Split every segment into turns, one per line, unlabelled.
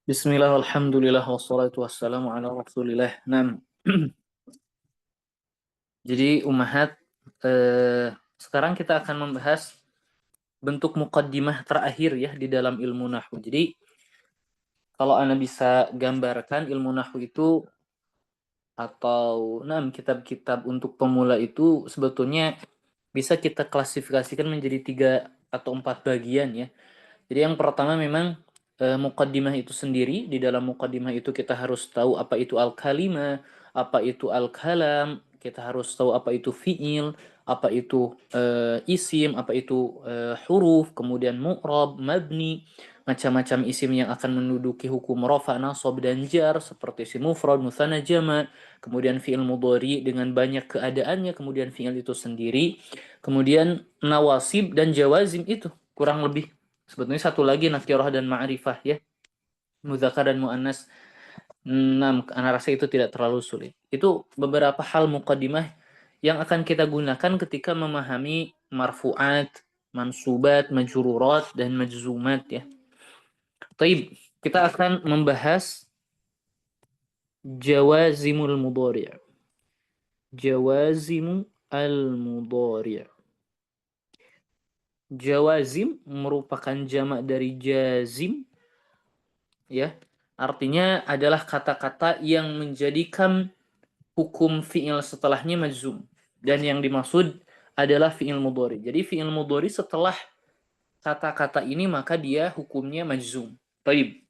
Bismillah, alhamdulillah, wassalatu wassalamu ala rasulillah. Nah, jadi Ummahat, sekarang kita akan membahas bentuk muqaddimah terakhir ya di dalam ilmu nahwu. Jadi, kalau Anda bisa gambarkan ilmu nahwu itu atau kitab-kitab untuk pemula itu sebetulnya bisa kita klasifikasikan menjadi 3 atau 4 bagian ya. Jadi yang pertama memang muqaddimah itu sendiri. Di dalam muqaddimah itu kita harus tahu apa itu al-kalimah, apa itu al-kalam, kita harus tahu apa itu fi'il, apa itu isim, apa itu huruf, kemudian mu'rab, mabni, macam-macam isim yang akan menduduki hukum rafa, nasab dan jar seperti isim mufrad, mutsanna, jama', kemudian fi'il mudhari dengan banyak keadaannya, kemudian fi'il itu sendiri, kemudian nawasib dan jawazim itu kurang lebih. Sebetulnya satu lagi nakirah dan ma'rifah ya. Muzakkar dan muannas. Ana rasa itu tidak terlalu sulit. Itu beberapa hal muqaddimah yang akan kita gunakan ketika memahami marfu'at, mansubat, majrurat dan majzumat ya. Taib, kita akan membahas jawazimul mudhari'. Jawazimu al-mudhari'. Jawazim merupakan jamak dari jazim ya. Artinya adalah kata-kata yang menjadikan hukum fi'il setelahnya majzum. Dan yang dimaksud adalah fi'il mudhari. Jadi fi'il mudhari setelah kata-kata ini maka dia hukumnya majzum. Baik.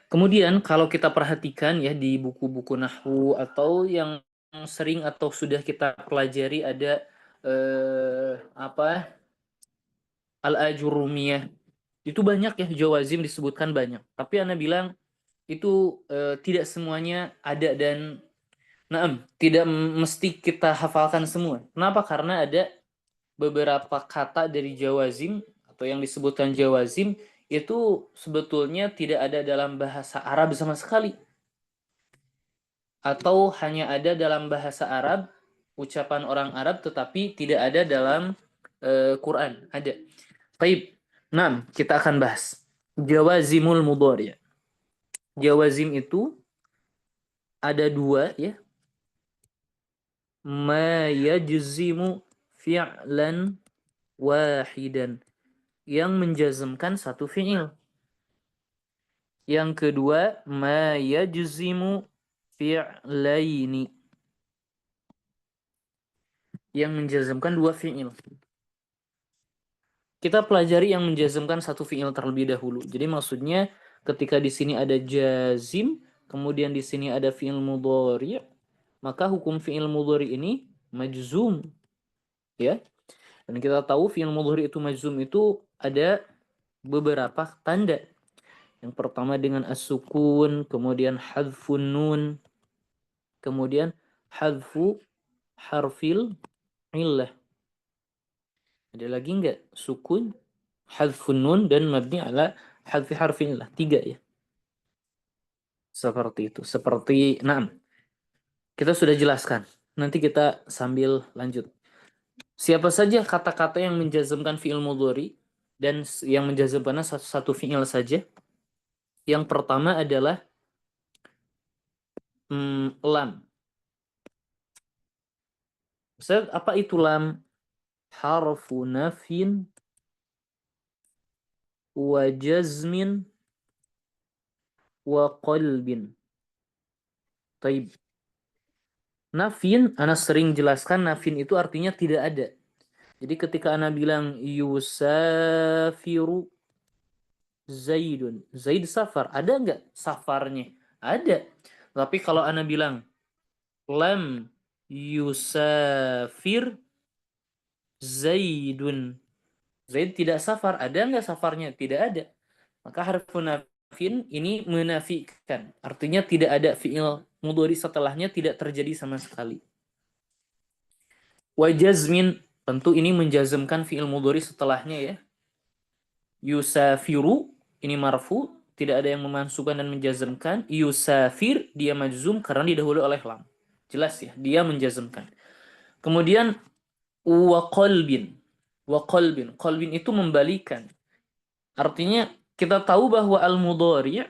Kemudian kalau kita perhatikan ya di buku-buku nahwu atau yang sering atau sudah kita pelajari ada al-ajurumiyah. Itu banyak ya jawazim disebutkan banyak. Tapi Anda bilang itu tidak semuanya ada dan tidak mesti kita hafalkan semua. Kenapa? Karena ada beberapa kata dari jawazim atau yang disebutkan jawazim itu sebetulnya tidak ada dalam bahasa Arab sama sekali. Atau hanya ada dalam bahasa Arab, ucapan orang Arab tetapi tidak ada dalam Quran. Ada. Baik. Kita akan bahas jawazimul mudhari'. Jawazim itu ada 2 ya. Ma yajzimu fi'lan wahidan, yang menjazmkan satu fi'il. Yang kedua, ma yajzimu fi'laini, yang menjazmkan 2 fi'il. Kita pelajari yang menjazmkan satu fi'il terlebih dahulu. Jadi maksudnya ketika di sini ada jazim, kemudian di sini ada fi'il mudhari', maka hukum fi'il mudhari' ini majzum. Ya. Dan kita tahu fi'il mudhari' itu majzum itu ada beberapa tanda. Yang pertama dengan as-sukun, kemudian hadfun nun, kemudian hadfu harfil illah. Ada lagi enggak? Sukun, hadfun nun, dan mabni ala hadfi harfil illah. 3 ya. Seperti itu. Seperti, kita sudah jelaskan. Nanti kita sambil lanjut. Siapa saja kata-kata yang menjazmkan fi'il mudhari dan yang menjazmkannya satu fi'il saja? Yang pertama adalah lam. Ustaz, apa itu lam? Harfu nafin wa jazmin wa qalbin. Taib. Nafin, ana sering jelaskan nafin itu artinya tidak ada. Jadi ketika ana bilang yusafiru Zaidun, Zaid safar, ada nggak safarnya? Ada. Tapi kalau ana bilang lam yusafir Zaidun, Zaid tidak safar, ada nggak safarnya? Tidak ada. Maka harfu nafin ini menafikan. Artinya tidak ada fi'il mudhari setelahnya, tidak terjadi sama sekali. Wa jazmin, tentu ini menjazmkan fi'il mudhari setelahnya ya. Yusafiru, ini marfu, tidak ada yang memansubkan dan menjazmkan. Yusafir, dia majzum karena didahului oleh lam. Jelas ya, dia menjazmkan. Kemudian wa qalbin. Wa qalbin. Qalbin itu membalikan. Artinya kita tahu bahwa al-mudhari'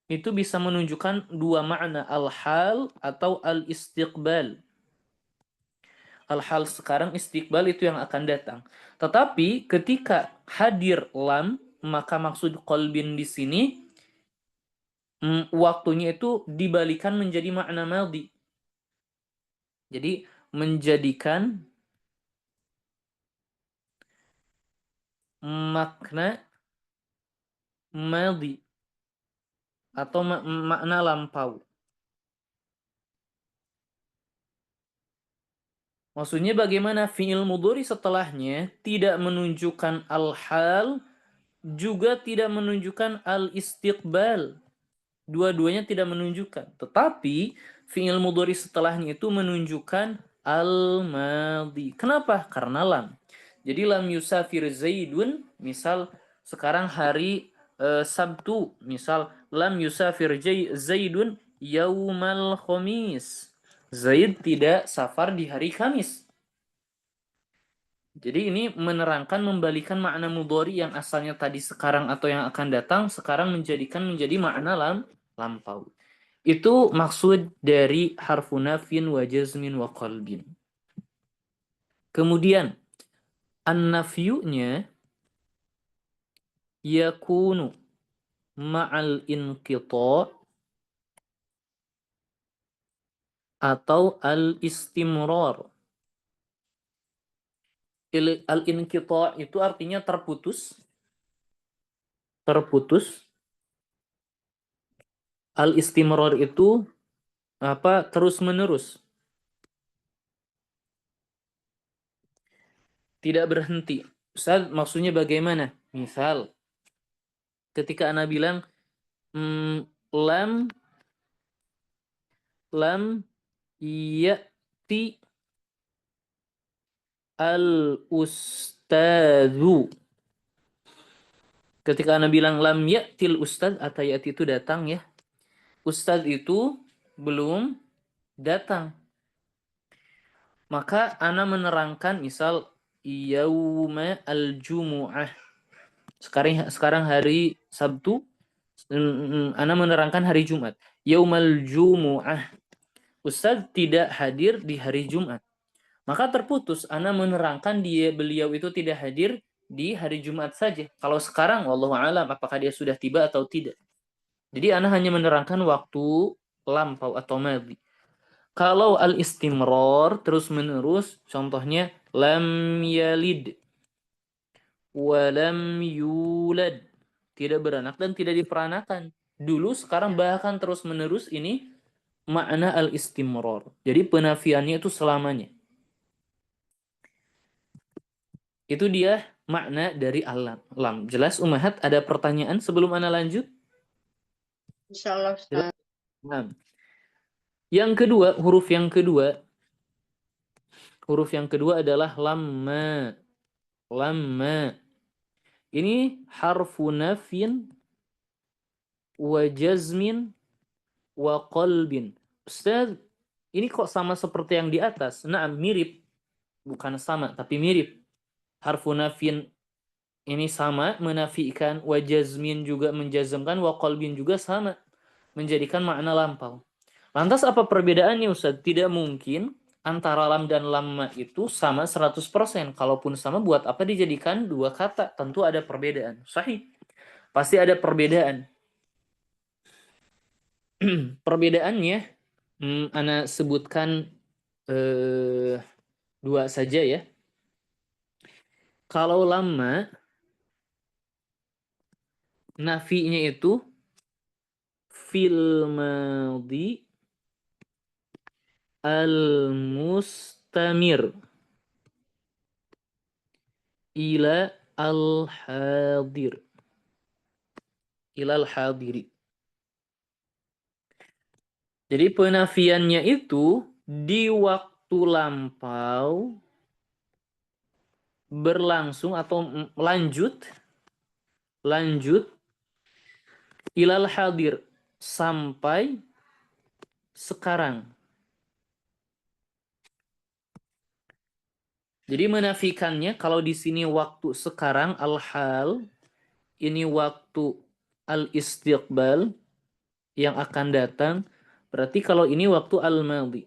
itu bisa menunjukkan dua makna, al-hal atau al-istiqbal. Al-hal sekarang, istiqbal itu yang akan datang. Tetapi ketika hadir lam, maka maksud qalbin di sini waktunya itu dibalikan menjadi makna madhi. Jadi menjadikan makna madhi atau makna lampau. Maksudnya bagaimana fi'il mudhari setelahnya tidak menunjukkan al-hal, juga tidak menunjukkan al-istiqbal. Dua-duanya tidak menunjukkan. Tetapi fi'il mudhari setelahnya itu menunjukkan al-madhi. Kenapa? Karena lam. Jadi lam yusafir Zaidun, misal sekarang hari Sabtu, misal lam yusafir Zaidun yaumal khamis. Zaid tidak safar di hari Kamis. Jadi ini menerangkan, membalikan makna mudhari yang asalnya tadi sekarang atau yang akan datang, sekarang menjadi makna lampau. Itu maksud dari harfu nafyin wa jazmin wa qalbin. Kemudian an-nafyunya yakunu ma'al inqita' atau al-istimrar. Al-inqita' itu artinya terputus. Terputus. Al-istimrar itu apa? Terus-menerus. Tidak berhenti. Ustaz, maksudnya bagaimana? Misal, ketika Ana bilang, lam ya'ti al-ustadzu. Ketika Ana bilang lam ya'til ustadz, atau ya'ti itu datang ya. Ustadz itu belum datang. Maka Ana menerangkan misal yauma al-jumu'ah. Sekarang hari Sabtu, Ana menerangkan hari Jumat. Yaumal jumu'ah. Ustadz tidak hadir di hari Jumat. Maka terputus Ana menerangkan beliau itu tidak hadir di hari Jumat saja. Kalau sekarang wallahu alam apakah dia sudah tiba atau tidak. Jadi Ana hanya menerangkan waktu lampau atau madhi. Kalau al-istimrar terus-menerus, contohnya lam yalid wa lam yulad, tidak beranak dan tidak diperanakan. Dulu, sekarang, bahkan terus-menerus, ini makna al-istimrar. Jadi penafiannya itu selamanya. Itu dia makna dari al-lam. Jelas Ummahat? Ada pertanyaan sebelum Ana lanjut?
Insyaallah Ustaz.
Nah. Yang kedua, huruf yang kedua adalah lamma. Lamma. Ini harfu nafyin wa jazmin wa qalbin. Ustaz, ini kok sama seperti yang di atas? Nah, mirip. Bukan sama, tapi mirip. Harfu nafyin ini sama, menafikan, wa jazmin juga menjazmkan, wa qalbin juga sama, menjadikan makna lampau. Lantas apa perbedaannya Ustaz? Tidak mungkin antara lam dan lamma itu sama 100%. Kalaupun sama, buat apa dijadikan dua kata? Tentu ada perbedaan. Sahih. Pasti ada perbedaan. Perbedaannya, Ana sebutkan dua saja ya. Kalau lamma, nafinya itu fil madhi al-mustamir ila al-hadir. Ila al-hadiri. Jadi penafiannya itu di waktu lampau berlangsung atau lanjut ilal hadir sampai sekarang. Jadi menafikannya kalau di sini waktu sekarang al-hal, ini waktu al-istiqbal, yang akan datang. Berarti kalau ini waktu al-madhi.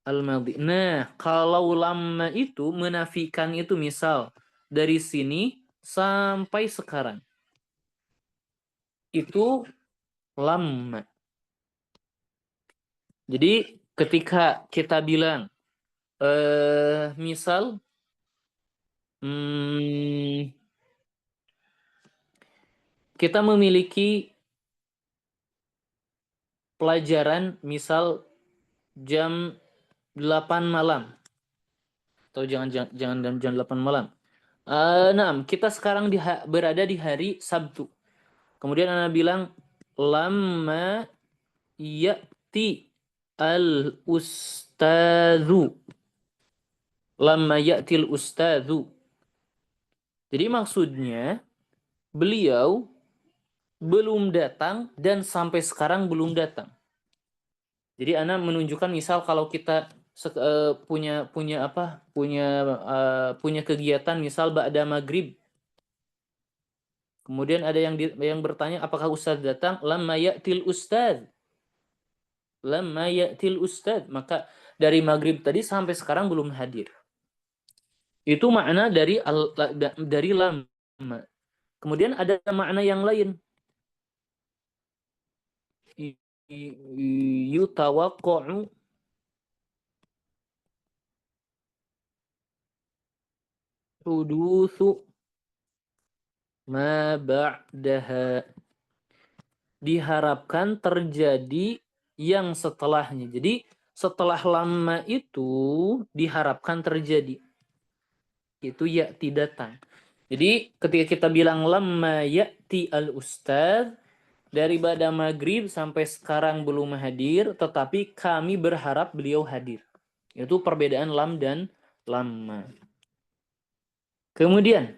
Al-madhi. Nah, kalau lamma itu menafikan itu misal dari sini sampai sekarang. Itu lamma. Jadi ketika kita bilang misal kita memiliki pelajaran misal jam 8 malam atau jangan jam 8 malam. Nah, kita sekarang berada di hari Sabtu. Kemudian Anda bilang lamma ya'ti al-ustadzu. Lamma ya'til ustadzu. Jadi maksudnya beliau belum datang dan sampai sekarang belum datang. Jadi Anda menunjukkan misal kalau kita punya kegiatan misal ba'da maghrib. Kemudian ada yang bertanya apakah ustaz datang? Lamma ya'til ustaz. Lamma ya'til ustaz. Maka dari maghrib tadi sampai sekarang belum hadir. Itu makna dari lamma. Kemudian ada makna yang lain. Yutawaqqa'u hudutsu ma ba'daha. Diharapkan terjadi yang setelahnya. Jadi setelah lama itu diharapkan terjadi. Itu ya'ti datang. Jadi ketika kita bilang lamma ya'ti al-ustadz, dari pada maghrib sampai sekarang belum hadir, tetapi kami berharap beliau hadir. Itu perbedaan lam dan lamma. Kemudian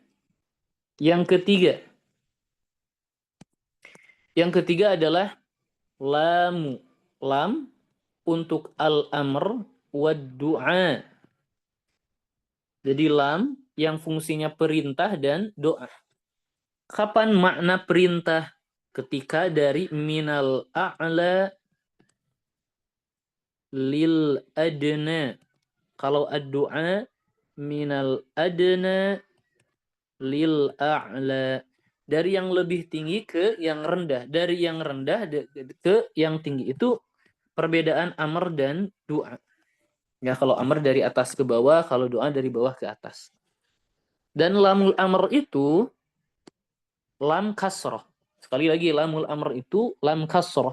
yang ketiga. Yang ketiga adalah lamu. Lam untuk al-amr wa du'a. Jadi lam yang fungsinya perintah dan doa. Kapan makna perintah? Ketika dari minal a'la lil adna. Kalau ad-du'a minal adna lil a'la. Dari yang lebih tinggi ke yang rendah. Dari yang rendah ke yang tinggi. Itu perbedaan amr dan doa. Ya, kalau amr dari atas ke bawah, kalau doa dari bawah ke atas. Dan lamul amr itu lam kasroh. Sekali lagi, lamul amr itu lam kasroh.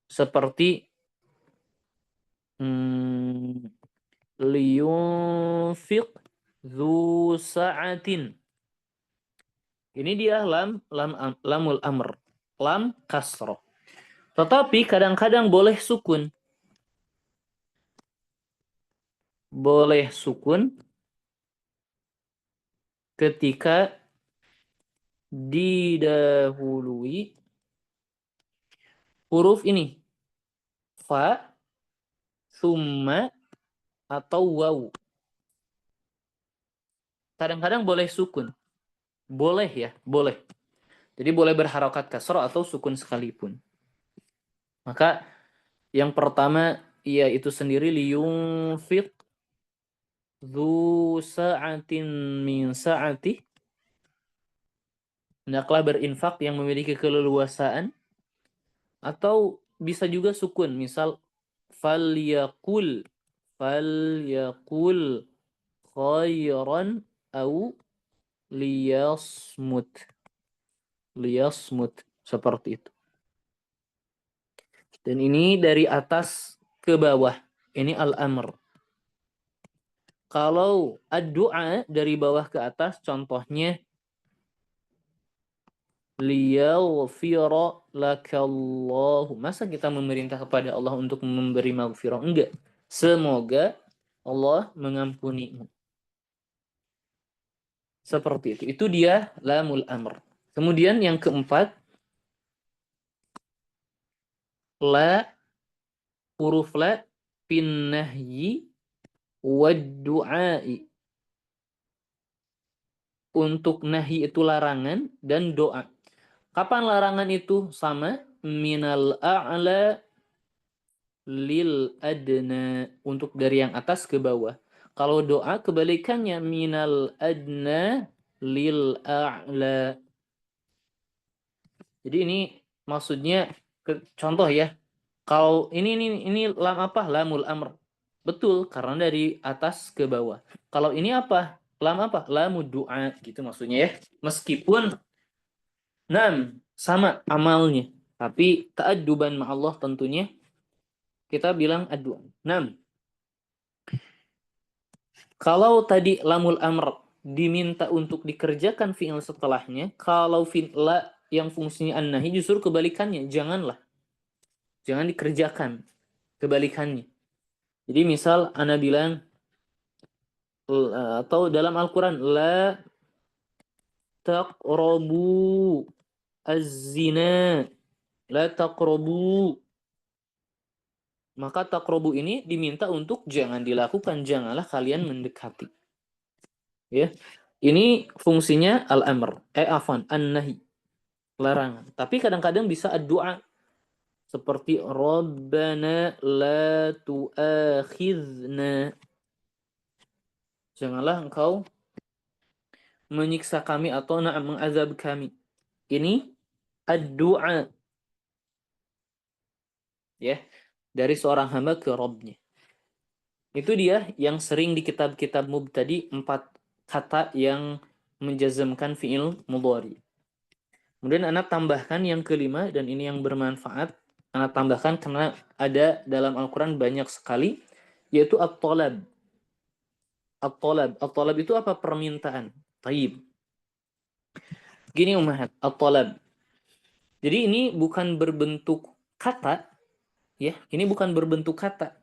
Seperti liyunfiq dzu sa'atin. Ini dia lamul amr. Lam kasroh. Tetapi kadang-kadang boleh sukun. Boleh sukun ketika didahului huruf ini. Fa, summa, atau waw. Kadang-kadang boleh sukun. Boleh ya, boleh. Jadi boleh berharokat kasroh atau sukun sekalipun. Maka yang pertama, ia itu sendiri liyunfiq dzu sa'atin min sa'ati. Hendaklah berinfak yang memiliki keleluasaan. Atau bisa juga sukun. Misal, falyaqul khairan au liyasmut. Liyasmut. Seperti itu. Dan ini dari atas ke bawah. Ini al-amr. Kalau ad-du'a dari bawah ke atas, contohnya liyaghfira lakallahu. Masa kita memerintah kepada Allah untuk memberi maghfirah? Enggak. Semoga Allah mengampunimu. Seperti itu. Itu dia lamul amr. Kemudian yang keempat, la, huruf la fin nahyi wad du'ai. Untuk nahi itu larangan dan doa. Kapan larangan itu? Sama minal a'la lil adna, untuk dari yang atas ke bawah. Kalau doa kebalikannya minal adna lil a'la. Jadi ini maksudnya contoh ya. Kalau ini lam apa? Lamul amr. Betul, karena dari atas ke bawah. Kalau ini apa? Lam apa? Lamud du'a gitu maksudnya ya. Meskipun sama amalnya, tapi ta'adduban ma Allah tentunya kita bilang addu'a. Kalau tadi lamul amr diminta untuk dikerjakan fi'il setelahnya, kalau fi'la yang fungsinya an-nahi justru kebalikannya, janganlah. Jangan dikerjakan, kebalikannya. Jadi misal ana bilang atau dalam Al-Qur'an la taqrabu az-zina, la taqrabu. Maka taqrabu ini diminta untuk jangan dilakukan, janganlah kalian mendekati. Ya. Ini fungsinya al-amr, an-nahi, larangan. Tapi kadang-kadang bisa ad-du'a seperti Rabbana la tu'akhidna. Janganlah engkau menyiksa kami atau mengazab kami. Ini ad-du'a, ya, dari seorang hamba ke Rabbnya. Itu dia yang sering di kitab-kitab mubtadi 4 kata yang menjazmkan fi'il mudhari. Kemudian anak tambahkan yang kelima, dan ini yang bermanfaat. Anak tambahkan karena ada dalam Al-Quran banyak sekali, yaitu at-talab. At-talab itu apa? Permintaan. Taib. Gini umahat, at-talab. Jadi ini bukan berbentuk kata, ya. Ini bukan berbentuk kata.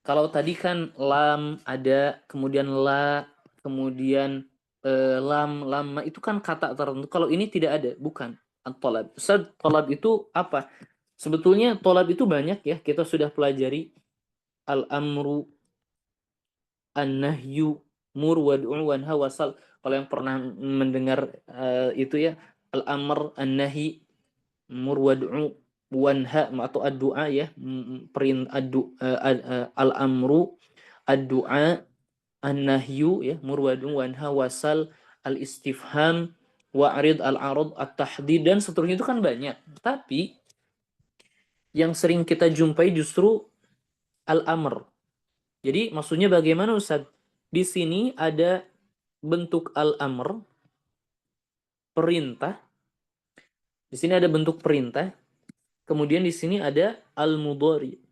Kalau tadi kan lam ada, kemudian la, kemudian lam itu kan kata tertentu. Kalau ini tidak ada, bukan. At-talab. Ustaz, talab itu apa? Sebetulnya talab itu banyak ya. Kita sudah pelajari al-amru, an-nahyu, mur, wad'u, wanha, wasal. Kalau yang pernah mendengar itu ya, al-amr, an-nahi, mur, wad'u, wanha, atau ad-du'a ya, al-amru, ad-du'a, an-nahyu ya, mur, wad'u, wanha, wasal, al-istifham, wa'rid, al-arad, at-tahdid, dan seterusnya itu kan banyak. Tapi yang sering kita jumpai justru al-amr. Jadi maksudnya bagaimana Ustaz? Di sini ada bentuk al-amr, perintah. Di sini ada bentuk perintah. Kemudian di sini ada al-mudhari.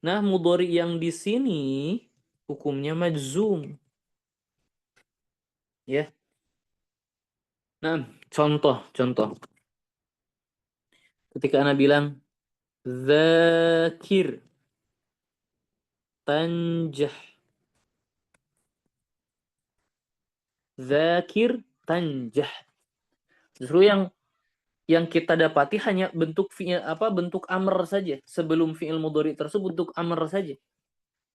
Nah, mudhari yang di sini hukumnya majzum. Ya. Nah, contoh. Ketika ana bilang zakir tanjah. Zakir tanjah. Justru yang kita dapati hanya bentuk fi'il bentuk amr saja. Sebelum fi'il mudhari tersebut bentuk amr saja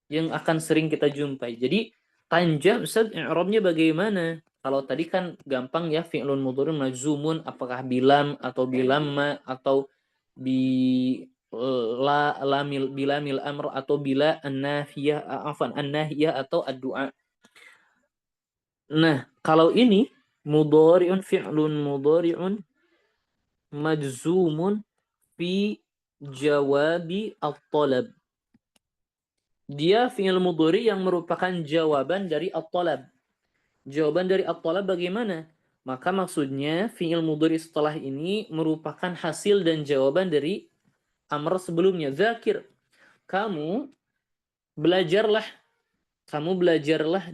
yang akan sering kita jumpai. Jadi tanjah Ustaz, i'rabnya bagaimana? Kalau tadi kan gampang ya, fi'lun mudhari majzumun, apakah bilam atau bilamma atau bi bilamil amr atau bila an-nafiyah an-nahiyah atau ad-du'a. Nah, kalau ini mudhari'un, fi'lun mudhari'un majzumun fi jawabi at-talab. Dia fi'il mudhari yang merupakan jawaban dari at-talab. Jawaban dari at-talab bagaimana? Maka maksudnya fi'il mudhari setelah ini merupakan hasil dan jawaban dari amr sebelumnya. Zakir, kamu belajarlah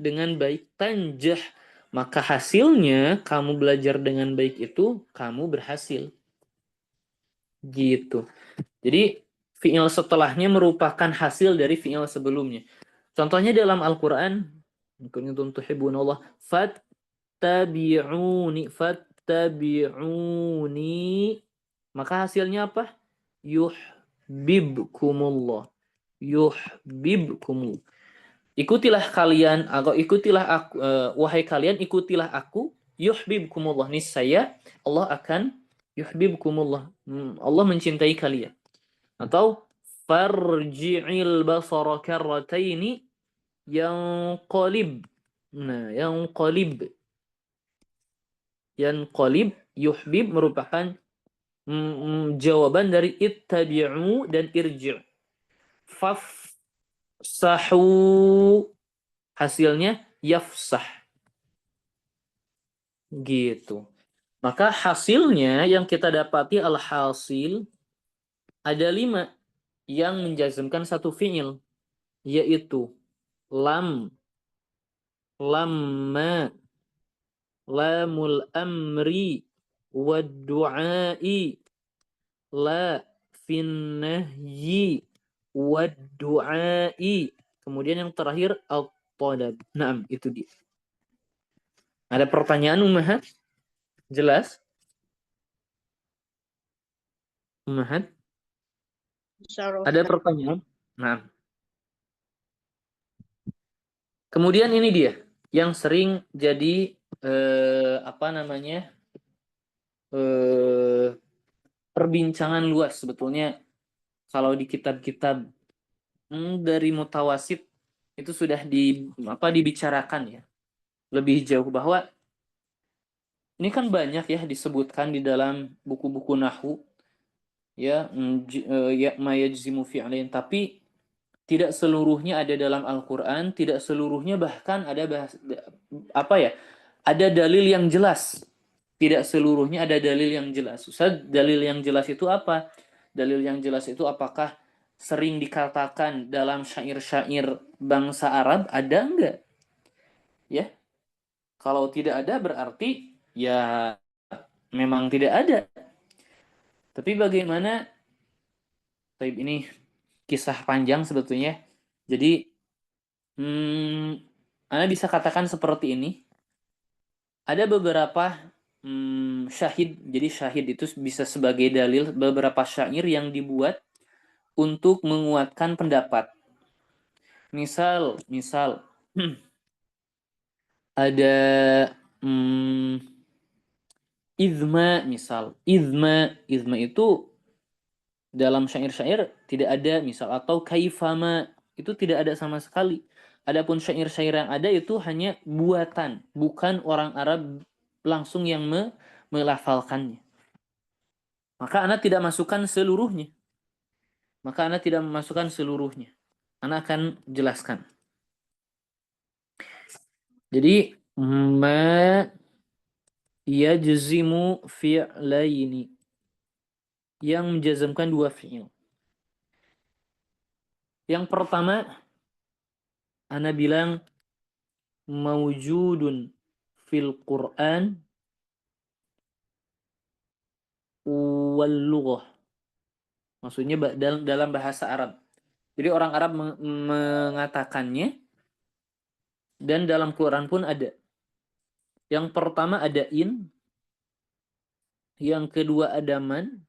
dengan baik. Tanjah, maka hasilnya kamu belajar dengan baik itu kamu berhasil. Gitu. Jadi fi'il setelahnya merupakan hasil dari fi'il sebelumnya. Contohnya dalam Al-Qur'an, kuntum tuhibbunallah fattabi'uni, maka hasilnya apa? Yuhibbukumullah. Ikutilah kalian, atau ikutilah aku, wahai kalian ikutilah aku, yuhibbukumullah, niscaya Allah akan yuhibbukumullah, Allah mencintai kalian. Atau farji'il basara karrataini yanqalib. Nah, yanqalib yuhbib merupakan jawaban dari ittabi'u dan irji'. Fafsahu, hasilnya yafsah. Gitu. Maka hasilnya yang kita dapati alhasil ada 5 yang menjazmkan satu fi'il, yaitu lam, lamma, lamul amri, wad du'ai, la fin nahyi, wad du'ai. Kemudian yang terakhir al-talab. Naam, itu dia. Ada pertanyaan Ummahat? Jelas? Ummahat?
Insyaallah
Ada
Ustaz.
pertanyaan? Nah. Kemudian ini dia yang sering jadi perbincangan luas sebetulnya kalau di kitab-kitab dari mutawasid itu sudah dibicarakan ya lebih jauh, bahwa ini kan banyak ya disebutkan di dalam buku-buku nahwu ya, ya ma yajzimu fi'lain, tapi tidak seluruhnya ada dalam Al-Qur'an, tidak seluruhnya bahkan ada ada dalil yang jelas. Tidak seluruhnya ada dalil yang jelas. Ustaz, dalil yang jelas itu apa? Dalil yang jelas itu apakah sering dikatakan dalam syair-syair bangsa Arab? Ada enggak? Ya. Kalau tidak ada berarti ya memang tidak ada. Tapi bagaimana? Ini kisah panjang sebetulnya. Jadi Anda bisa katakan seperti ini. Ada beberapa syahid. Jadi syahid itu bisa sebagai dalil beberapa syair yang dibuat untuk menguatkan pendapat. Misal ada izma, misal izma itu dalam syair-syair tidak ada, misal, atau kaifama itu tidak ada sama sekali. Adapun syair-syair yang ada itu hanya buatan, bukan orang Arab langsung yang melafalkannya. Maka Anda tidak masukkan seluruhnya. Anda akan jelaskan. Jadi ma yajzimu fi'laini, yang menjazmkan 2 fi'il. Yang pertama Ana bilang mawjudun fil Qur'an wal lughah. Maksudnya dalam bahasa Arab. Jadi orang Arab mengatakannya dan dalam Quran pun ada. Yang pertama ada in, yang kedua ada man,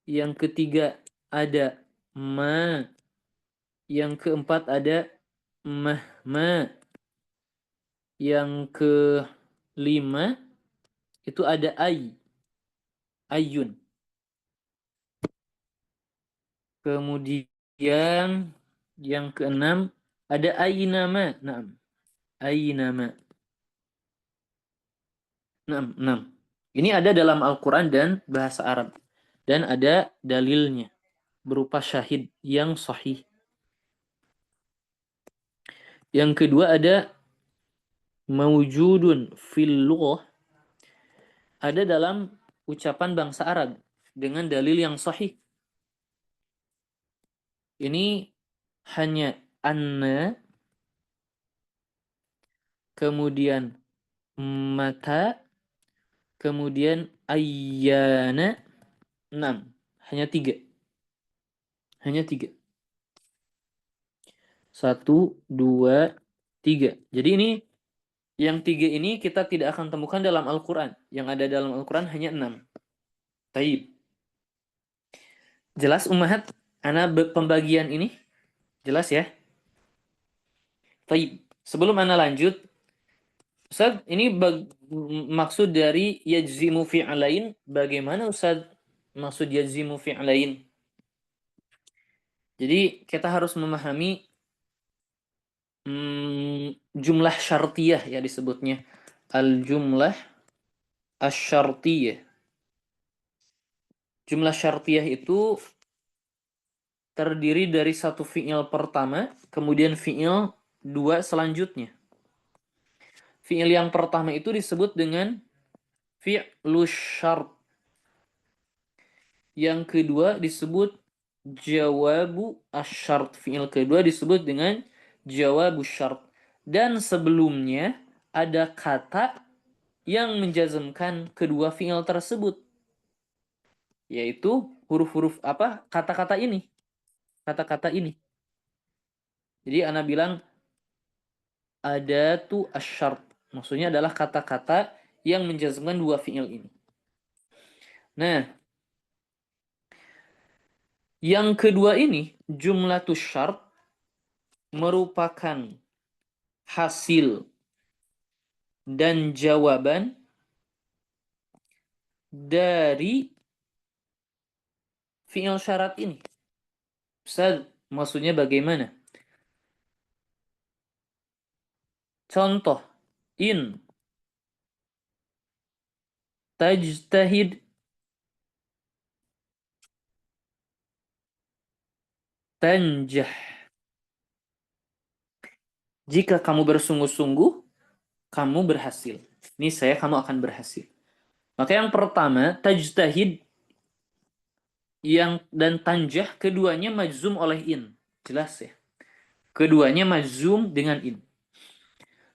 yang ketiga ada ma, yang keempat ada mahma, yang kelima itu ada ayun. Kemudian yang keenam ada aynama. Naam. Aynama. Naam. Ini ada dalam Al-Qur'an dan bahasa Arab. Dan ada dalilnya berupa syahid yang sahih. Yang kedua ada mawjudun fil lughah, ada dalam ucapan bangsa Arab dengan dalil yang sahih. Ini hanya anna, kemudian mata, kemudian ayyana, 6. Hanya 3. 1, 2, 3. Jadi ini yang 3 ini kita tidak akan temukan dalam Al-Quran. Yang ada dalam Al-Quran hanya 6. Taib. Jelas Ummahat? Ana pembagian ini? Jelas ya? Taib. Sebelum Ana lanjut, Ustaz, ini maksud dari yajzimu fi'lain, bagaimana Ustaz maksud yajzimu fi'lain? Jadi kita harus memahami jumlah syartiyah ya disebutnya. Al-jumlah asyartiyah. Jumlah syartiyah itu terdiri dari satu fi'il pertama, kemudian fi'il dua selanjutnya. Fi'il yang pertama itu disebut dengan fi'lus syart. Yang kedua disebut jawabu asyart. Fi'il kedua disebut dengan jawabu syart. Dan sebelumnya ada kata yang menjazmkan kedua fi'il tersebut. Yaitu huruf-huruf apa? Kata-kata ini. Kata-kata ini. Jadi ana bilang adatu asyart. Maksudnya adalah kata-kata yang menjazmkan dua fi'il ini. Nah, yang kedua ini, jumlatus syart, merupakan hasil dan jawaban dari fi'il syarat ini. Ustaz, maksudnya bagaimana? Contoh, in tajtahid tanjah. Jika kamu bersungguh-sungguh, kamu berhasil. Ini saya kamu akan berhasil. Maka yang pertama, tajtahid dan tanjah keduanya majzum oleh in. Jelas ya. Keduanya majzum dengan in.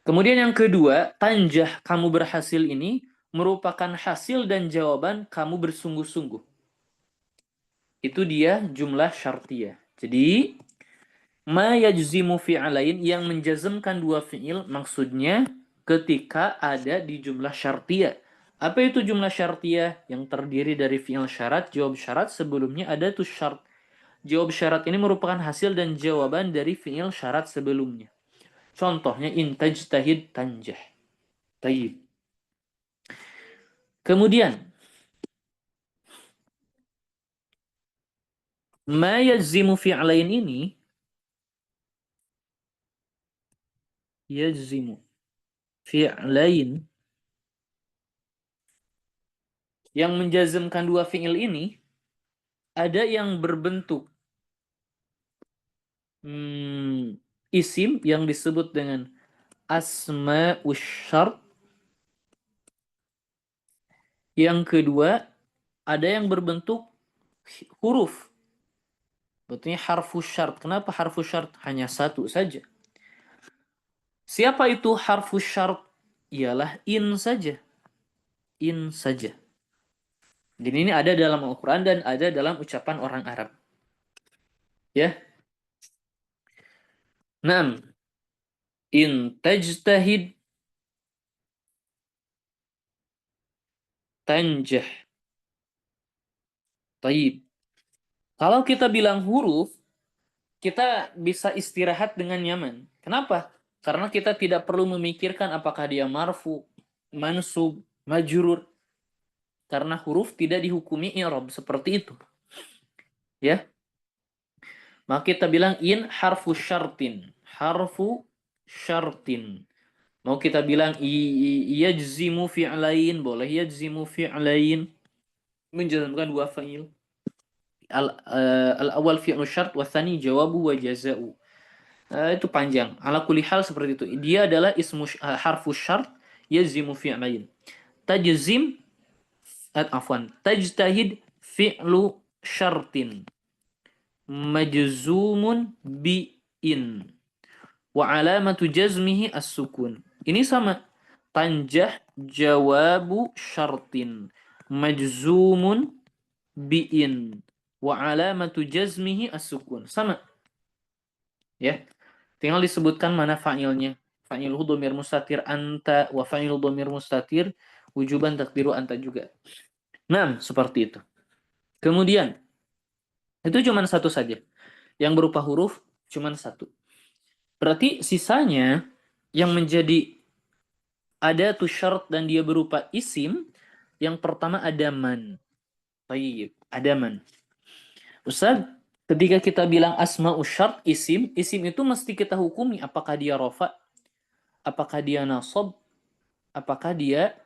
Kemudian yang kedua, tanjah kamu berhasil ini merupakan hasil dan jawaban kamu bersungguh-sungguh. Itu dia jumlah syartiyah. Jadi, ma yajzimu fi'alain yang menjazmkan dua fi'il maksudnya ketika ada di jumlah syartiyah. Apa itu jumlah syartiyah? Yang terdiri dari fi'il syarat, jawab syarat, sebelumnya ada tuh syarat. Jawab syarat ini merupakan hasil dan jawaban dari fi'il syarat sebelumnya. Contohnya in tajtahid tanjah. Tayyib. Kemudian ma yazimu fi'lain ini yazimu fi'lain yang menjazmkan dua fi'il ini ada yang berbentuk isim yang disebut dengan asma'us syart. Yang kedua ada yang berbentuk huruf. Betulnya harfus syart. Kenapa harfus syart? Hanya satu saja. Siapa itu harfus syart? Ialah in saja. In saja. Dan ini ada dalam Al-Quran dan ada dalam ucapan orang Arab. Ya. Naam. In tajtahid tanjah. Taib. Kalau kita bilang huruf, kita bisa istirahat dengan nyaman. Kenapa? Karena kita tidak perlu memikirkan apakah dia marfu, mansub, majrur. Karena huruf tidak dihukumi i'rab seperti itu. Ya. Maka kita bilang in harfu syartin. Harfu syartin. Mau kita bilang yajzimu fi'lain, boleh yajzimu fi'lain. Menjazmkan dua fa'il. Al-awwal fi'lu syart wa tsani jawabu wa jaza'u. Itu panjang. Ala kulli hal seperti itu. Dia adalah ismu harfu syart yajzimu fi'lain. Tajzim tajtahid fi'lu syartin majzumun bi in wa alamatu jazmihi as-sukun. Ini sama. Tanjah jawabu syartin majzumun bi'in wa alamatu jazmihi as-sukun. Sama. Ya. Tinggal disebutkan mana fa'ilnya. Fa'ilhu dhamir mustatir anta wa fa'ilu dhamir mustatir wujuban takdiru anta juga. Nah, seperti itu. Kemudian itu cuma satu saja. Yang berupa huruf cuma satu. Berarti sisanya yang menjadi ada tu syarat dan dia berupa isim, yang pertama ada man. Baik, ada man. Ustaz, ketika kita bilang asma'u syart isim, isim itu mesti kita hukumi apakah dia rofa, apakah dia nasab, apakah dia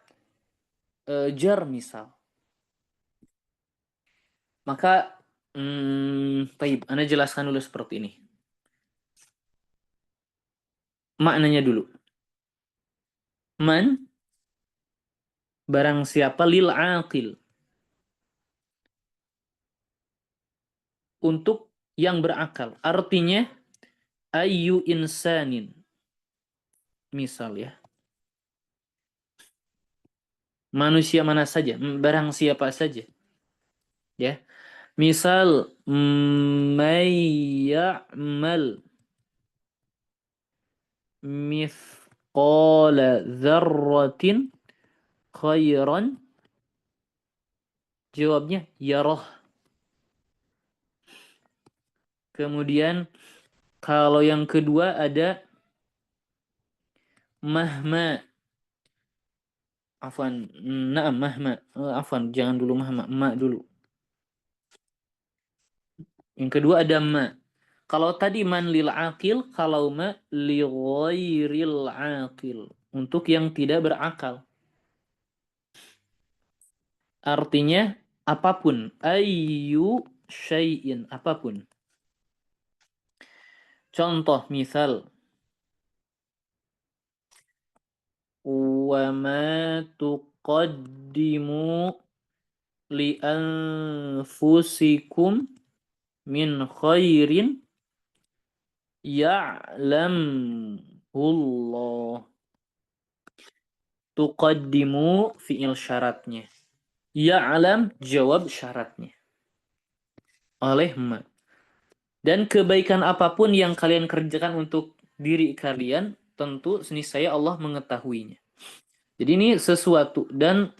jar misal. Maka baik, Anda jelaskan dulu seperti ini. Maknanya dulu. Man, barang siapa, lil aqil, untuk yang berakal. Artinya ayu insanin. Misal ya. Manusia mana saja, barang siapa saja. Ya. Misal may ya'mal mithqala dzarratin khairan, jawabnya yarah. Kemudian kalau yang kedua ada mahma. Afwan, na'am mahma. Afwan, jangan dulu mahma, ma dulu. Yang kedua ada ma. Kalau tadi man lil aqil, kalau ma li ghairil aqil, untuk yang tidak berakal. Artinya apapun, ayyu syai'in, apapun. Contoh misal, wa ma tuqaddimu li anfusikum min khairin ya'lamullah. Tuqaddimu fi'il syaratnya. Ya'lam jawab syaratnya. Oleh ma. Dan kebaikan apapun yang kalian kerjakan untuk diri kalian, tentu niscaya Allah mengetahuinya. Jadi ini sesuatu, dan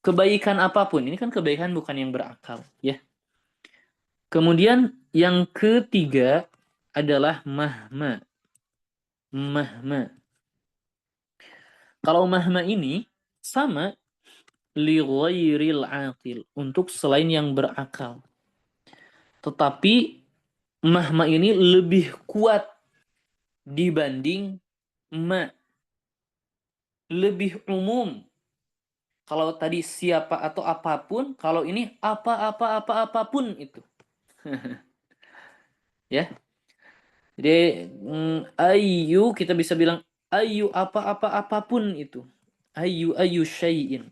kebaikan apapun, ini kan kebaikan bukan yang berakal, ya. Kemudian yang ketiga adalah mahma. Mahma. Kalau mahma ini sama li ghairil aqil, untuk selain yang berakal. Tetapi mahma ini lebih kuat dibanding ma. Lebih umum. Kalau tadi siapa atau apapun, kalau ini apapun itu. Ya. Jadi ayu kita bisa bilang ayu apapun itu. Ayu syai'in.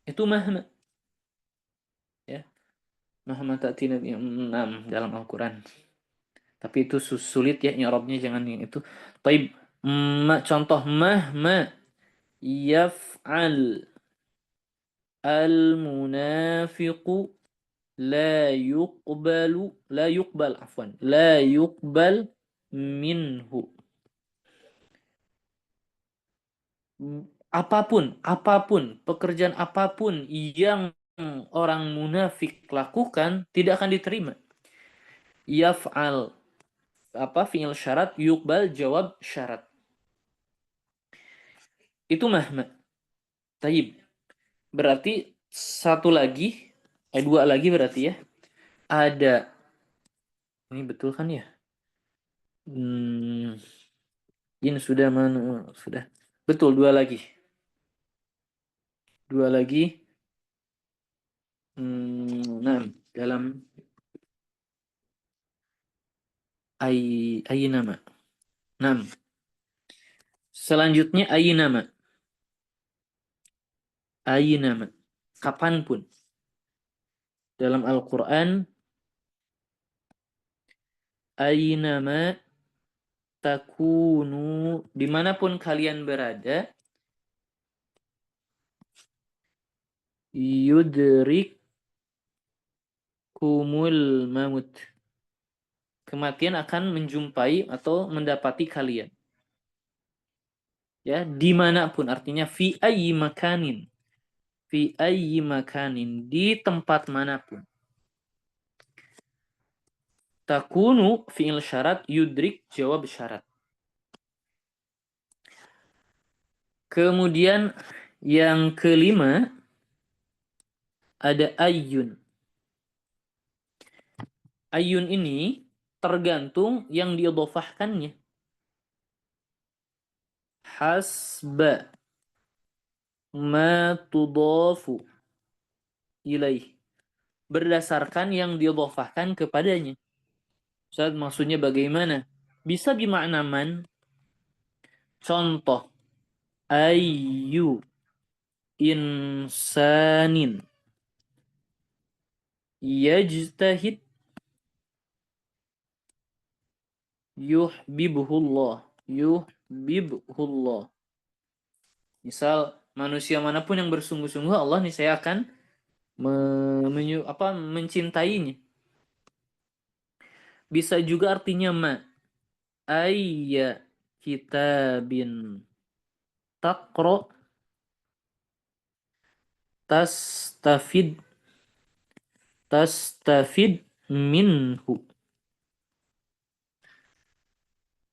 Itu mahma. Ya. Mahma ta'tina dalam Al-Qur'an. Tapi itu sulit ya i'rabnya, jangan yang itu. Taib, contoh mahma yaf'al al-munafiqu la yuqbal minhu. Apapun pekerjaan apapun yang orang munafik lakukan tidak akan diterima. Yaf'al fi'il syarat, yuqbal jawab syarat. Itu mahma. Taib. Berarti dua lagi berarti ya. Ada, ini betul kan ya? Ini sudah betul, dua lagi. Nah, dalam ay nama. Nah, selanjutnya ay nama. Kapanpun. Dalam Al-Quran, ay nama takunu, dimanapun kalian berada, yudrik kumul maut, kematian akan menjumpai atau mendapati kalian. Ya, dimanapun, artinya fi ayyi makanin, di tempat manapun. Takunu fi'il syarat, yudrik jawab syarat. Kemudian yang kelima ada ayun. Ayun ini tergantung yang diidhofahkannya. Hasba ma tudhafu ilaih. Berdasarkan yang diidhofahkan kepadanya. Ustaz, maksudnya bagaimana? Bisa bermakna man. Contoh, ayyu insanin yajtahid yuhibbuhullah. Yuhibbuhullah. Misal manusia manapun yang bersungguh-sungguh, Allah nih saya akan mencintainya. Bisa juga artinya ma. Ayya kitabin taqra tastafid minhu.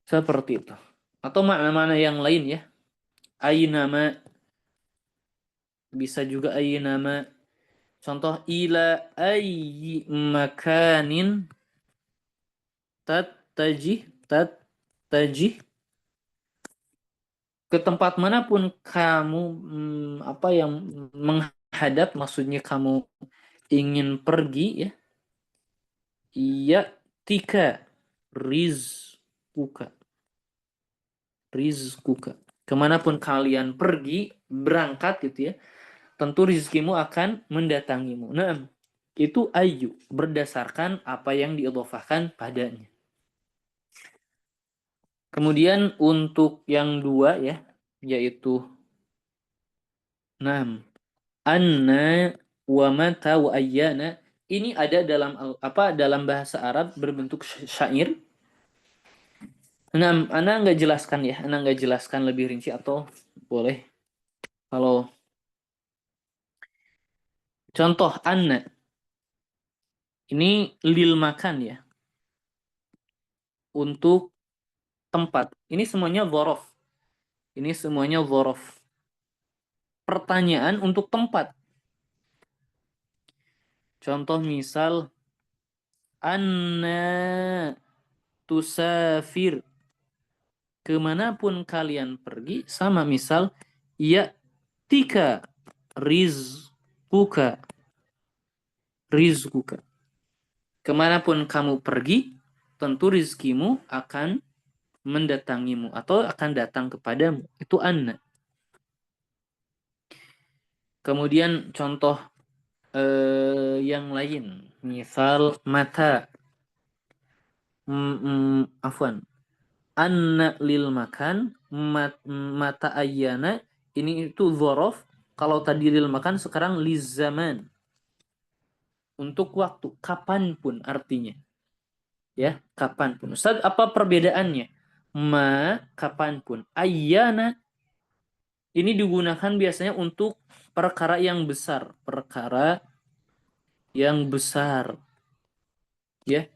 Seperti itu. Atau makna-makna yang lain ya. Aynama, bisa juga aynama. Contoh, ila ayyi makanin tattajih, ke tempat manapun kamu yang menghadap, maksudnya kamu ingin pergi ya. Iya tika rizquka. Kemanapun kalian pergi, berangkat gitu ya, tentu rizkimu akan mendatangimu. Nah, itu ayu, berdasarkan apa yang diidhofahkan padanya. Kemudian untuk yang dua ya, yaitu anna wa mata wa ayyana, ini ada dalam bahasa Arab berbentuk syair. Ana nggak jelaskan lebih rinci, atau boleh kalau contoh anna ini lil makan ya, untuk tempat. Ini semuanya dzaraf. Pertanyaan untuk tempat. Contoh misal anna tusafir, kemanapun kalian pergi, sama misal ya tika rizquka. Kemanapun kamu pergi, tentu rizkimu akan mendatangimu atau akan datang kepadamu. Itu anna. Kemudian contoh yang lain, misal mata. Afwan. Anna lil makan, mata ayyana, ini itu dzaraf. Kalau tadi lil makan, sekarang liz zaman. Untuk waktu, kapanpun artinya. Ya, kapanpun. Ustaz, apa perbedaannya? Ma, kapanpun. Ayyana, ini digunakan biasanya untuk perkara yang besar. Ya,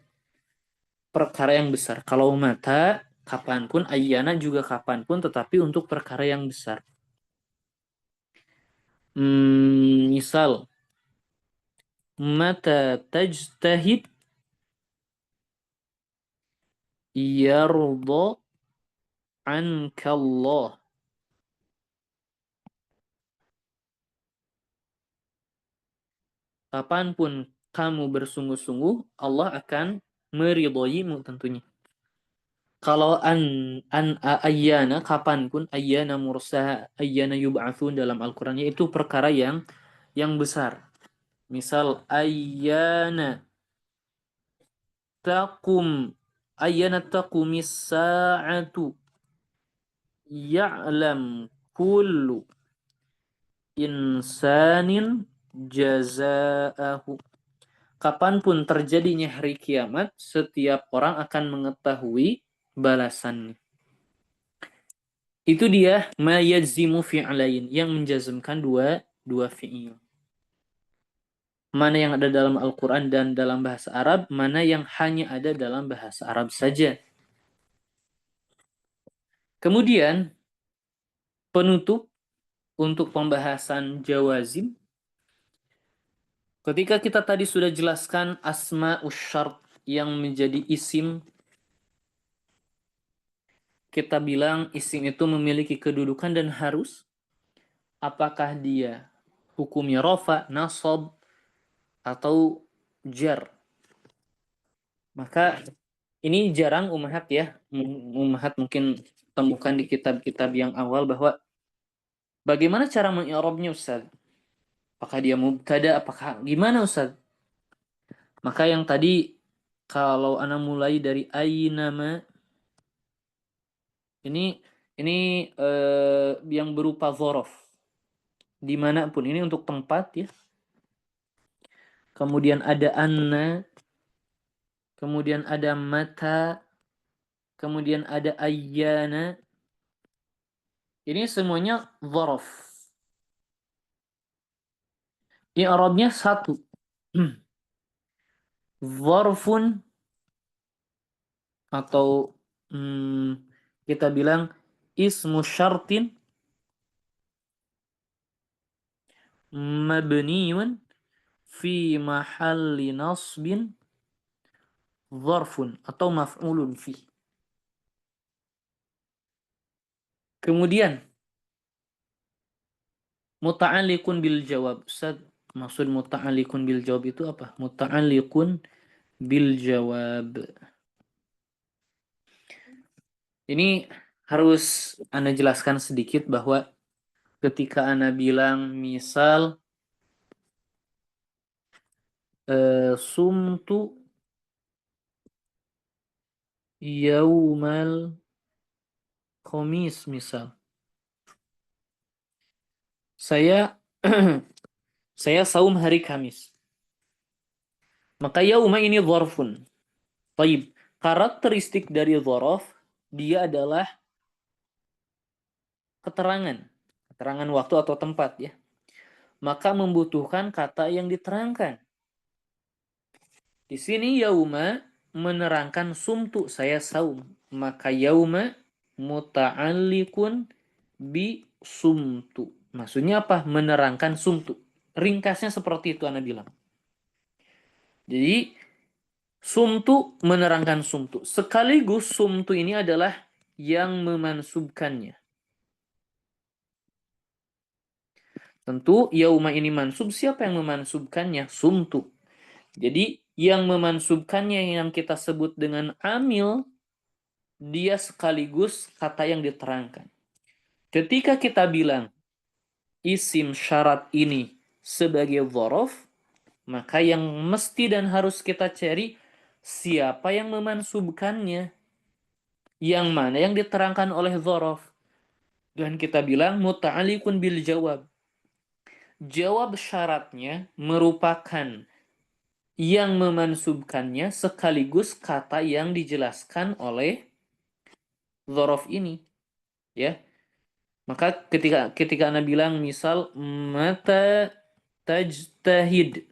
perkara yang besar. Kalau mata, kapanpun. Ayyana juga kapanpun, tetapi untuk perkara yang besar. Misal, mata tajtahid yarda ankallah. Kapanpun kamu bersungguh-sungguh, Allah akan meridhoimu tentunya. Kalau ayyana, kapanpun, ayyana mursaha, ayyana yub'atsun dalam Al-Qur'annya, itu perkara yang besar. Misal ayyana taqumis sa'atu ya'lam kullu insanin jazaahu. Kapanpun terjadinya hari kiamat, setiap orang akan mengetahui balasannya. Itu dia ma yajzimu fi'lain, yang menjazmkan dua fi'il. Mana yang ada dalam Al-Quran dan dalam bahasa Arab, mana yang hanya ada dalam bahasa Arab saja. Kemudian penutup untuk pembahasan jawazim, ketika kita tadi sudah jelaskan asma usyart yang menjadi isim, kita bilang isim itu memiliki kedudukan dan harus. Apakah dia hukumnya rofa, nasab, atau jar. Maka ini jarang umahat ya. Umahat mungkin temukan di kitab-kitab yang awal bahwa bagaimana cara mengi'rabnya Ustaz? Apakah dia mubtada? Apakah gimana Ustaz? Maka yang tadi kalau ana mulai dari aynama ini yang berupa dzaraf. Dimanapun ini untuk tempat ya. Kemudian ada anna, kemudian ada mata, kemudian ada ayyana. Ini semuanya dzaraf. I'rabnya satu. Dzarfun atau kita bilang ismu syartin mabniun fi mahalli nasbin dzarfun atau maf'ulun fi. Kemudian muta'alliqun bil jawab. Ustaz, maksud muta'alliqun bil jawab itu apa? Muta'alliqun bil jawab. Ini harus Anda jelaskan sedikit bahwa ketika Anda bilang misal sumtu yaumal khomis misal. Saya saya saum hari Kamis. Maka yauma ini dzarfun. Baik, karakteristik dari dzaraf dia adalah keterangan waktu atau tempat ya. Maka membutuhkan kata yang diterangkan. Di sini yauma menerangkan sumtu, saya saum. Maka yauma muta'alliqun bi sumtu. Maksudnya apa? Menerangkan sumtu. Ringkasnya seperti itu Anda bilang. Jadi sumtu menerangkan sumtu. Sekaligus sumtu ini adalah yang memansubkannya. Tentu yauma ini mansub, siapa yang memansubkannya? Sumtu. Jadi yang memansubkannya yang kita sebut dengan amil, dia sekaligus kata yang diterangkan. Ketika kita bilang isim syarat ini sebagai dzaraf, maka yang mesti dan harus kita cari siapa yang memansubkannya, yang mana yang diterangkan oleh dzaraf. Dan kita bilang muta'alliqun bil jawab. Jawab syaratnya merupakan yang memansubkannya sekaligus kata yang dijelaskan oleh dzaraf ini, ya. Maka ketika Anda bilang misal mata tajtahid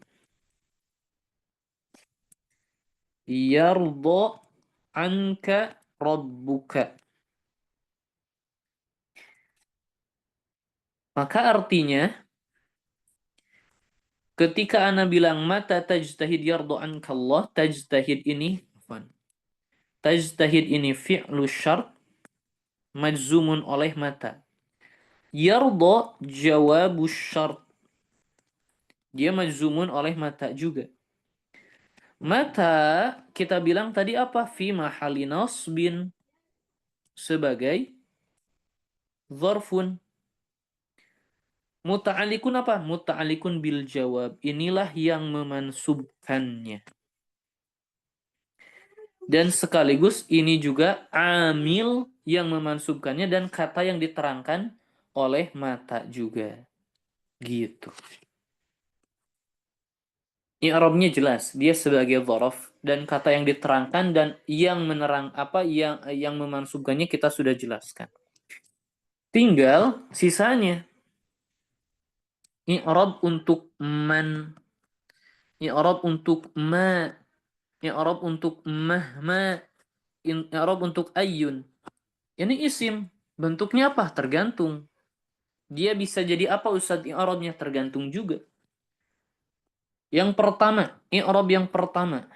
yarda anka rabbuka. Maka artinya ketika Anda bilang mata tajtahid yarda anka Allah, tajtahid ini fi'lu syart majzumun oleh mata. Yarda jawabus syart. Dia majzumun oleh mata juga. Mata kita bilang tadi apa? Fi mahali nasbin sebagai dzarfun. Muta'alliqun apa? Muta'alliqun bil jawab. Inilah yang memansubkannya. Dan sekaligus ini juga amil yang memansubkannya dan kata yang diterangkan oleh mata juga. Gitu. I'rabnya jelas, dia sebagai dzaraf dan kata yang diterangkan dan yang menerang apa yang memansubkannya kita sudah jelaskan. Tinggal sisanya i'rab untuk man, i'rab untuk ma, i'rab untuk mahma, i'rab untuk ayyun. Ini isim, bentuknya apa? Tergantung. Dia bisa jadi apa Ustadz i'rabnya? Tergantung juga. Yang pertama, i'rab yang pertama,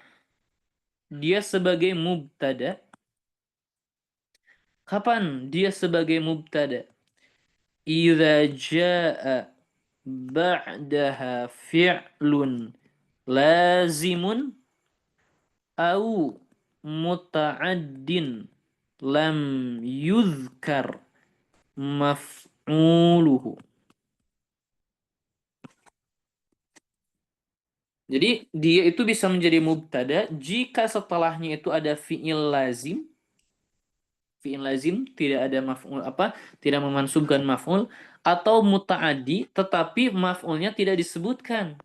dia sebagai mubtada. Kapan dia sebagai mubtada? Idza jaa ba'daha fi'lun lazimun au muta'addin lam yuzkar maf'uluhu. Jadi dia itu bisa menjadi mubtada jika setelahnya itu ada fi'il lazim. Fi'il lazim tidak ada maf'ul apa? Tidak memansubkan maf'ul, atau muta'addi tetapi maf'ulnya tidak disebutkan.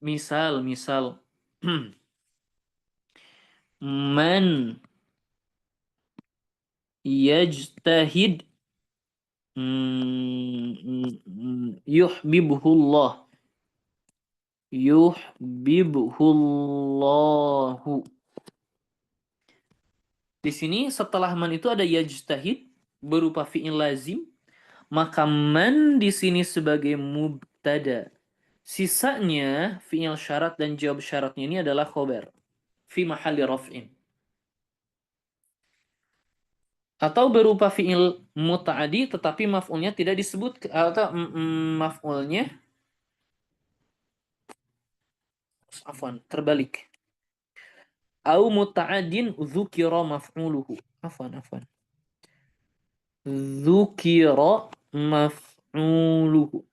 Misal man yajtahid yuhibbuhullah yuhibbuhullahu. Di sini setelah man itu ada yajtahid berupa fi'il lazim, maka man di sini sebagai mubtada. Sisanya fi'il syarat dan jawab syaratnya ini adalah khobar fi mahalli raf'in. Atau berupa fi'il muta'adi tetapi maf'ulnya tidak disebut, atau maf'ulnya terbalik. Au muta'adin dzukira maf'uluhu. Afwan. Dzukira maf'uluhu.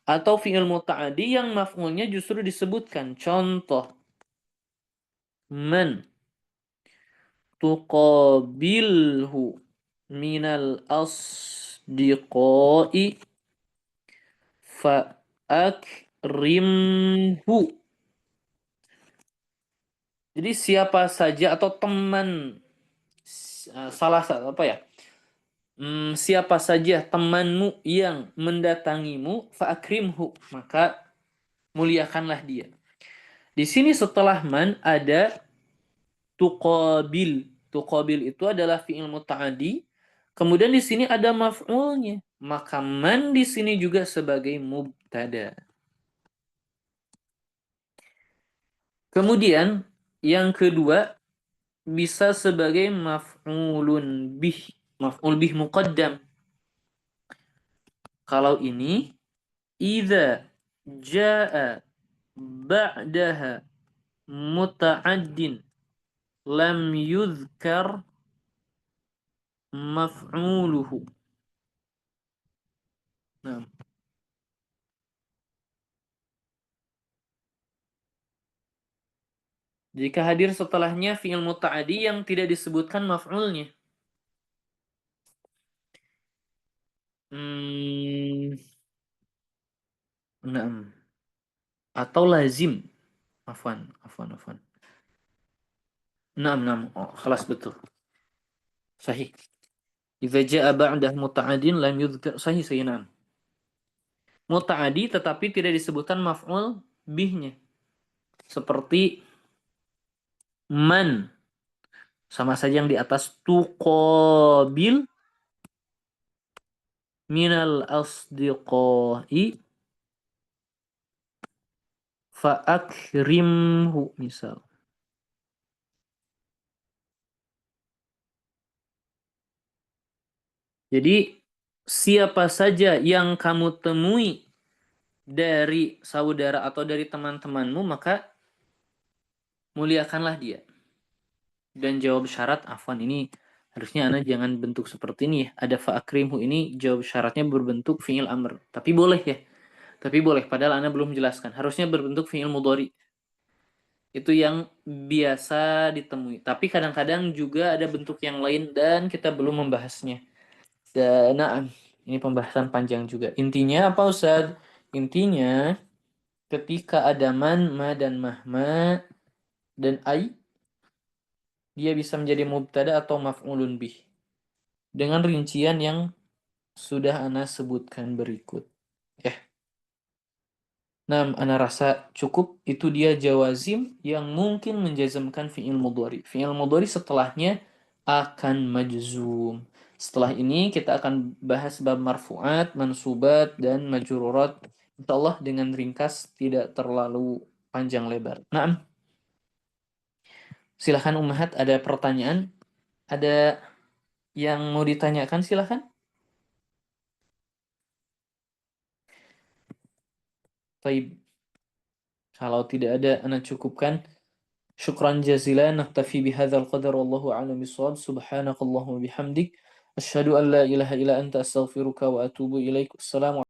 Atau fi'il muta'adi yang maf'ulnya justru disebutkan. Contoh, man tuqabilhu minal asdiqai fa'akrimhu. Jadi siapa saja atau teman, salah satu apa ya? Siapa saja temanmu yang mendatangimu, fa'akrimhu, maka muliakanlah dia. Di sini setelah man ada tuqabil. Tuqabil itu adalah fi'il muta'adi. Kemudian di sini ada maf'ulnya. Maka man di sini juga sebagai mubtada. Kemudian yang kedua bisa sebagai maf'ulun bih. Maf'ul bih muqaddam. Kalau ini idza jaa ba'daha muta'addin lam yuzkar maf'uluhu. Nah, jika hadir setelahnya fi'il muta'adi yang tidak disebutkan maf'ulnya. Nah, atau lazim. Afwan. Oh, khalas betul. Sahih. Idza jaa ba'dah muta'adin lam yuzkar, sahih sayyidina. Muta'adi tetapi tidak disebutkan maf'ul bihnya. Seperti man, sama saja yang di atas, tuqabil minal asdiqai fa'akrimhu misal. Jadi siapa saja yang kamu temui dari saudara atau dari teman-temanmu, maka muliakanlah dia. Dan jawab syarat, afwan, ini harusnya Anda jangan bentuk seperti ini ya. Ada fa'akrimhu, ini jawab syaratnya berbentuk fi'il amr. Tapi boleh, padahal Anda belum menjelaskan. Harusnya berbentuk fi'il mudhari. Itu yang biasa ditemui. Tapi kadang-kadang juga ada bentuk yang lain dan kita belum membahasnya. Dan ini pembahasan panjang juga. Intinya apa Ustaz? Intinya ketika ada man, ma, dan mahma, dan ai, dia bisa menjadi mubtada atau maf'ulun bih. Dengan rincian yang sudah Ana sebutkan berikut. Ya. Nah, Ana rasa cukup. Itu dia jawazim yang mungkin menjazmkan fi'il mudhari. Fi'il mudhari setelahnya akan majzum. Setelah ini kita akan bahas bab marfu'at, mansubat, dan majrurat. Insyaallah dengan ringkas, tidak terlalu panjang lebar. Naam. Silahkan Ummahat, ada pertanyaan? Ada yang mau ditanyakan, silahkan. Baik. Kalau tidak ada, ana cukupkan. Syukran jazilan, naktafi bihadzal qadar, wallahu a'lam bishawab. Subhanakallahumma bihamdik, asyhadu an la ilaha illa anta, astaghfiruka wa atubu ilaik. Assalamu